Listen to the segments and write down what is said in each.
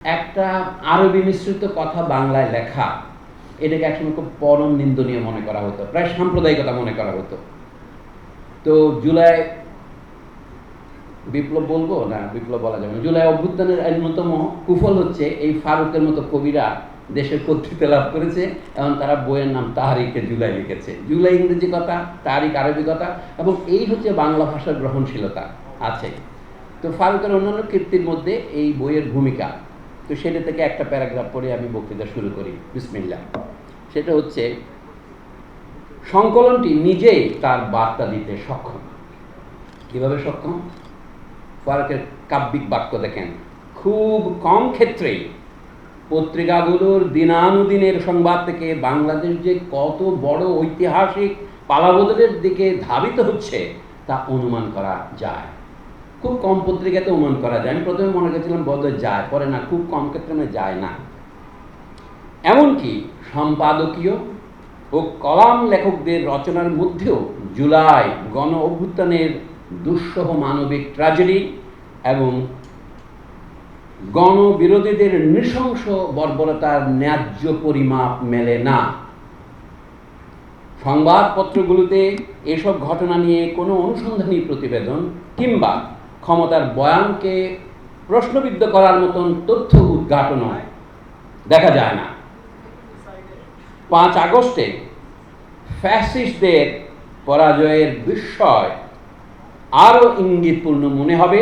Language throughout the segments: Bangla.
একটা আরবি মিশ্রিত কথা বাংলায় লেখা, এটাকে একসময় খুব পরম নিন্দনীয় মনে করা হতো, প্রায় সাম্প্রদায়িকতা মনে করা হতো। তো জুলাই বিপ্লব বলবো না, বিপ্লব বলা যাবে না, জুলাই অভ্যুত্থানের অন্যতম কুফল হচ্ছে এই ফারুকের মতো কবিরা দেশের কর্তৃত্ব লাভ করেছে এবং তারা বইয়ের নাম তাহারিকে জুলাই লিখেছে। জুলাই ইংরেজি কথা, তাহারিক আরবি কথা, এবং এই হচ্ছে বাংলা ভাষার গ্রহণশীলতা আছে। তো ফারুকের অন্যান্য কীর্তির মধ্যে এই বইয়ের ভূমিকা, তো সেটা থেকে একটা প্যারাগ্রাফ পড়ে আমি বক্তৃতা শুরু করি। বিসমিল্লাহ। সেটা হচ্ছে, সংকলনটি নিজেই তার বার্তা দিতে সক্ষম। কিভাবে সক্ষম? ফারুকের কাব্যিক বাক্য দেখেন, খুব কম ক্ষেত্রেই পত্রিকাগুলোর দিনানুদিনের সংবাদ থেকে বাংলাদেশ যে কত বড় ঐতিহাসিক পালাবদলের দিকে ধাবিত হচ্ছে তা অনুমান করা যায়। খুব কম পত্রিকাতে অনুমান করা যায়। আমি প্রথমে মনে করেছিলাম বোধহয় যায়, পরে না, খুব কম ক্ষেত্রে যায় না। এমনকি সম্পাদকীয় ও কলাম লেখকদের রচনার মধ্যেও জুলাই গণ অভ্যুত্থানের দুঃসহ মানবিক ট্র্যাজেডি এবং গণবিরোধীদের নৃশংস বর্বরতার ন্যায্য পরিমাপ মেলে না। সংবাদপত্রগুলোতে এসব ঘটনা নিয়ে কোনো অনুসন্ধানী প্রতিবেদন কিংবা ক্ষমতার বয়ানকে প্রশ্নবিদ্ধ করার মতন তথ্য উদ্ঘাটনও দেখা যায় না। 5 আগস্টে ফ্যাসিস্টদের পরাজয়ের বিস্ময় আরও ইঙ্গিতপূর্ণ মনে হবে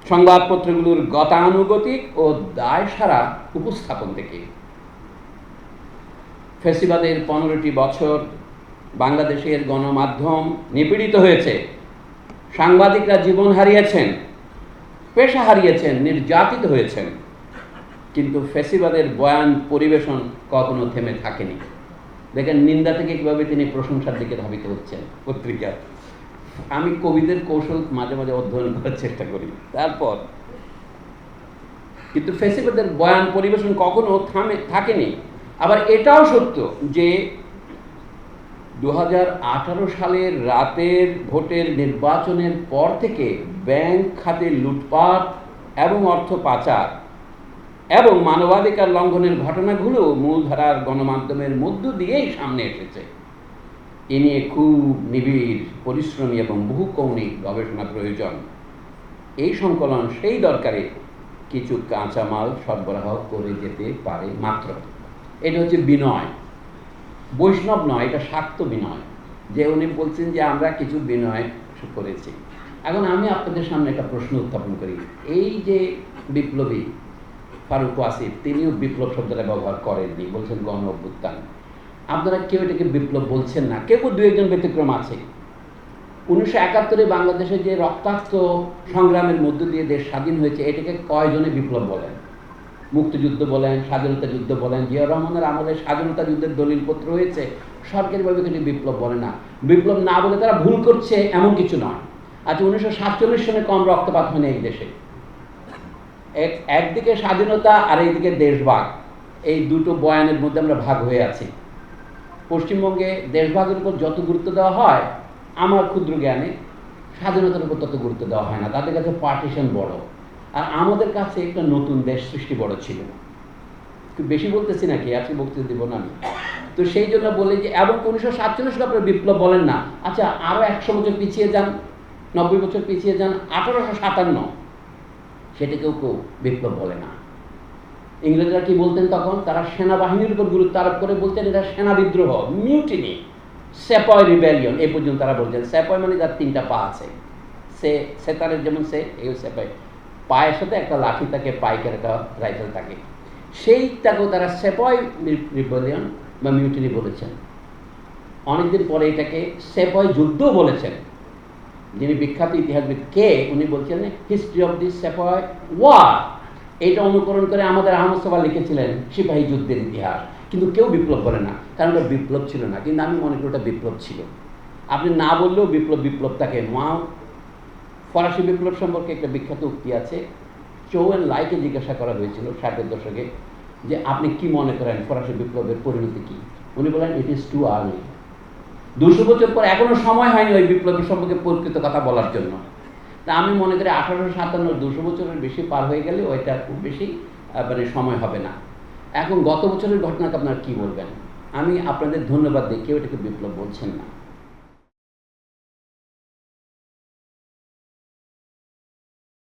সংবাদপত্রগুলোর গতানুগতিক ও দায়সারা উপস্থাপন থেকে। ফ্যাসিবাদের 15টি বছর বাংলাদেশের গণমাধ্যম নিপীড়িত হয়েছে। সাংবাদিকরা জীবন হারিয়েছেন, পেশা হারিয়েছেন, নির্যাতিত হয়েছেন, কিন্তু ফ্যাসিবাদের বয়ান পরিবেশন কখনো থেমে থাকেনি। দেখেন নিন্দা থেকে কিভাবে তিনি প্রশংসার দিকে ধাবিত হচ্ছেন পত্রিকা। আমি কবিদের কৌশল মাঝে মাঝে অধ্যয়ন করার চেষ্টা করি। তারপর কিন্তু ফ্যাসিবাদের বয়ান পরিবেশন কখনো থাকেনি। আবার এটাও সত্য যে 2018 সালের রাতের ভোটের নির্বাচনের পর থেকে ব্যাংক খাতে লুটপাট এবং অর্থ পাচার এবং মানবাধিকার লঙ্ঘনের ঘটনাগুলো মূলধারার গণমাধ্যমের মধ্য দিয়েই সামনে এসেছে। এ নিয়ে খুব নিবিড়, পরিশ্রমী এবং বহুকৌণিক গবেষণা প্রয়োজন। এই সংকলন সেই দরকারে কিছু কাঁচামাল সরবরাহ করে যেতে পারে মাত্র। এটা হচ্ছে বিনয়, বৈষ্ণব নয়, এটা শাক্ত বিনয়, যে উনি বলছেন যে আমরা কিছু বিনয় করেছি। এখন আমি আপনাদের সামনে একটা প্রশ্ন উত্থাপন করি। এই যে বিপ্লবী ফারুক ওয়াসিফ, তিনিও বিপ্লব শব্দটা ব্যবহার করেননি, বলছেন গণ অভ্যুত্থান। আপনারা কেউ এটাকে বিপ্লব বলছেন না, কেউ 2-1 ব্যতিক্রম আছে। 1971-এ বাংলাদেশে যে রক্তাক্ত সংগ্রামের মধ্য দিয়ে দেশ স্বাধীন হয়েছে, এটাকে কয়জনে বিপ্লব বলেন? মুক্তিযুদ্ধ বলেন, স্বাধীনতা যুদ্ধ বলেন। জিয়াউর রহমানের আমলে স্বাধীনতা যুদ্ধের দলিলপত্র হয়েছে, সরকারিভাবে কিছু বিপ্লব বলে না। বিপ্লব না বলে তারা ভুল করছে এমন কিছু নয়। আচ্ছা, 1947 সনে কম রক্তপাত হয়নি এই দেশে। একদিকে স্বাধীনতা আর এইদিকে দেশভাগ, এই দুটো বয়ানের মধ্যে আমরা ভাগ হয়ে আছি। পশ্চিমবঙ্গে দেশভাগের উপর যত গুরুত্ব দেওয়া হয়, আমার ক্ষুদ্র জ্ঞানে স্বাধীনতার উপর তত গুরুত্ব দেওয়া হয় না। তাদের কাছে পার্টিশন বড়, আর আমাদের কাছে একটা নতুন দেশ সৃষ্টি বড় ছিল। একটু বেশি বলতেছি নাকি? আজকে বক্তৃতা দিব না আমি। তো সেই জন্য বলে যে, এবং 1947 আপনার বিপ্লব বলেন না। আচ্ছা, আরও 100 বছর পিছিয়ে যান, 90 বছর পিছিয়ে যান, 1857, সেটাকেও কেউ বিপ্লব বলে না। ইংরেজরা কি বলতেন তখন? তারা সেনাবাহিনীর উপর গুরুত্ব আরোপ করে বলতেন এটা সেনা বিদ্রোহ, মিউটিনি, সেপয় রিবেলিয়ন। এই পর্যন্ত তারা বলছেন। সেপয় মানে যার 3টা পা আছে, সেতারের যেমন সে, এই সেপয়, পায়ের সাথে একটা লাঠি থাকে, পাইকের একটা রাইফেল থাকে, সেইটাকেও তারা সেপয় রিবেলিয়ন বা মিউটিনি বলেছেন। অনেকদিন পরে এটাকে সেপয় যুদ্ধও বলেছেন। যিনি বিখ্যাত ইতিহাসবিদ কে, উনি বলছেন history of the sepoy war. এইটা অনুকরণ করে আমাদের আহমদ সভা লিখেছিলেন সিপাহী যুদ্ধের ইতিহাস। কিন্তু কেউ বিপ্লব বলে না, কারণ ওটা বিপ্লব ছিল না। কিন্তু আমি মনে করি ওটা বিপ্লব ছিল। আপনি না বললেও বিপ্লব থাকে। ফরাসি বিপ্লব সম্পর্কে একটা বিখ্যাত উক্তি আছে। চৌ এন লাইকে জিজ্ঞাসা করা হয়েছিল 60-এর দশকে যে আপনি কি মনে করেন ফরাসি বিপ্লবের পরিণতি কি? উনি বলেন ইট ইজ টু আর্লি। 200 বছর পর এখনো সময় হয়নি ওই বিপ্লবী সম্পর্কে প্রকৃত কথা বলার জন্য। তা আমি মনে করি 1857 200 বছরের বেশি পার হয়ে গেলে ওইটা খুব বেশি মানে সময় হবে না। এখন গত বছরের ঘটনাকে আপনারা কি বলবেন? আমি আপনাদের ধন্যবাদ দিই, কেউ এটাকে বিপ্লব বলছেন না।